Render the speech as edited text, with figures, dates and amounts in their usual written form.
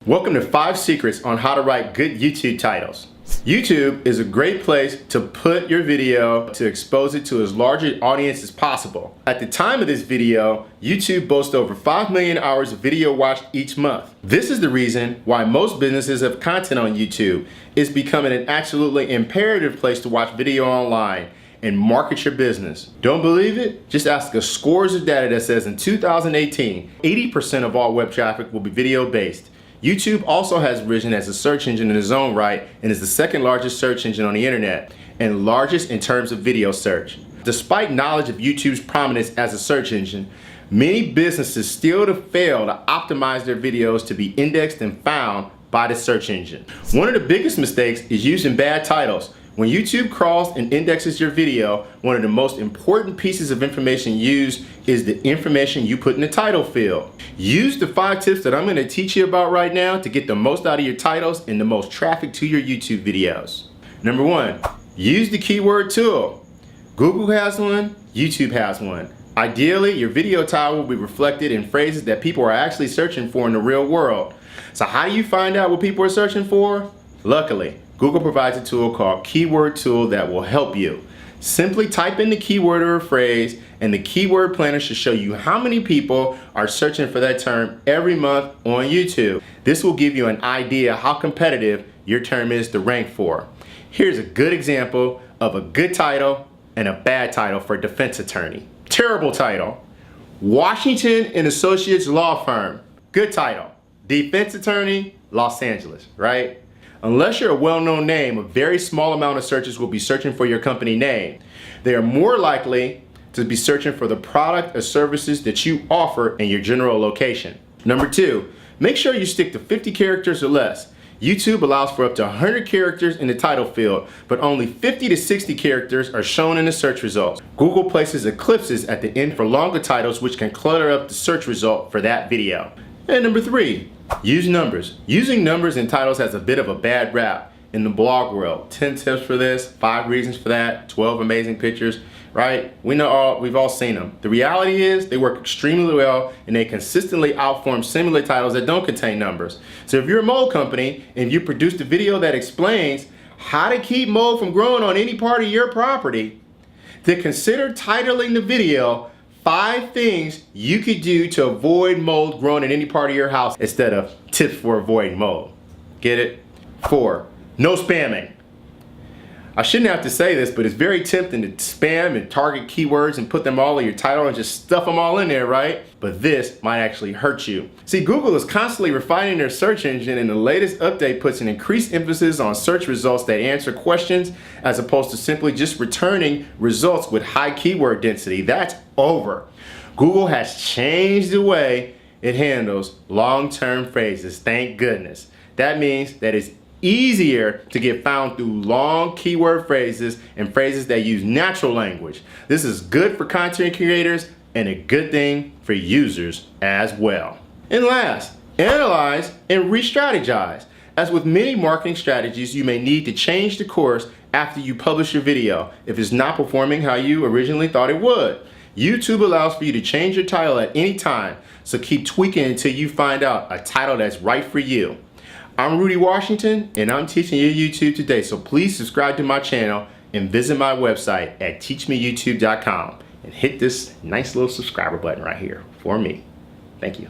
Welcome to 5 secrets on how to write good YouTube titles. YouTube is a great place to put your video to expose it to as large an audience as possible. At the time of this video, YouTube boasts over 5 million hours of video watched each month. This is the reason why most businesses have content on YouTube. It's becoming an absolutely imperative place to watch video online and market your business. Don't believe it? Just ask the scores of data that says in 2018, 80% of all web traffic will be video based. YouTube also has risen as a search engine in its own right and is the second largest search engine on the internet and largest in terms of video search. Despite knowledge of YouTube's prominence as a search engine, many businesses still fail to optimize their videos to be indexed and found by the search engine. One of the biggest mistakes is using bad titles. When YouTube crawls and indexes your video, one of the most important pieces of information used is the information you put in the title field. Use the 5 tips that I'm going to teach you about right now to get the most out of your titles and the most traffic to your YouTube videos. Number 1, use the keyword tool. Google has one, YouTube has one. Ideally, your video title will be reflected in phrases that people are actually searching for in the real world. So how do you find out what people are searching for? Luckily, Google provides a tool called Keyword Tool that will help you. Simply type in the keyword or a phrase and the keyword planner should show you how many people are searching for that term every month on YouTube. This will give you an idea how competitive your term is to rank for. Here's a good example of a good title and a bad title for a defense attorney. Terrible title: Washington and Associates Law Firm. Good title: Defense Attorney, Los Angeles, right? Unless you're a well-known name, a very small amount of searchers will be searching for your company name. They are more likely to be searching for the product or services that you offer in your general location. Number 2, make sure you stick to 50 characters or less. YouTube allows for up to 100 characters in the title field, but only 50 to 60 characters are shown in the search results. Google places ellipses at the end for longer titles, which can clutter up the search result for that video. And number 3, use numbers. Using numbers in titles has a bit of a bad rap in the blog world. 10 tips for this, 5 reasons for that, 12 amazing pictures, right? We've all seen them. The reality is they work extremely well and they consistently outperform similar titles that don't contain numbers. So if you're a mold company and you produced a video that explains how to keep mold from growing on any part of your property, then consider titling the video 5 things you could do to avoid mold growing in any part of your house instead of tips for avoiding mold. Get it? 4, no spamming. I shouldn't have to say this, but it's very tempting to spam and target keywords and put them all in your title and just stuff them all in there, right? But this might actually hurt you. See, Google is constantly refining their search engine, and the latest update puts an increased emphasis on search results that answer questions as opposed to simply just returning results with high keyword density. That's over. Google has changed the way it handles long-term phrases, thank goodness. That means that it's easier to get found through long keyword phrases and phrases that use natural language. This is good for content creators and a good thing for users as well. And last, analyze and re-strategize. As with many marketing strategies, you may need to change the course after you publish your video if it's not performing how you originally thought it would. YouTube allows for you to change your title at any time, so keep tweaking until you find out a title that's right for you. I'm Rudy Washington and I'm teaching you YouTube today, so please subscribe to my channel and visit my website at teachmeyoutube.com and hit this nice little subscriber button right here for me. Thank you.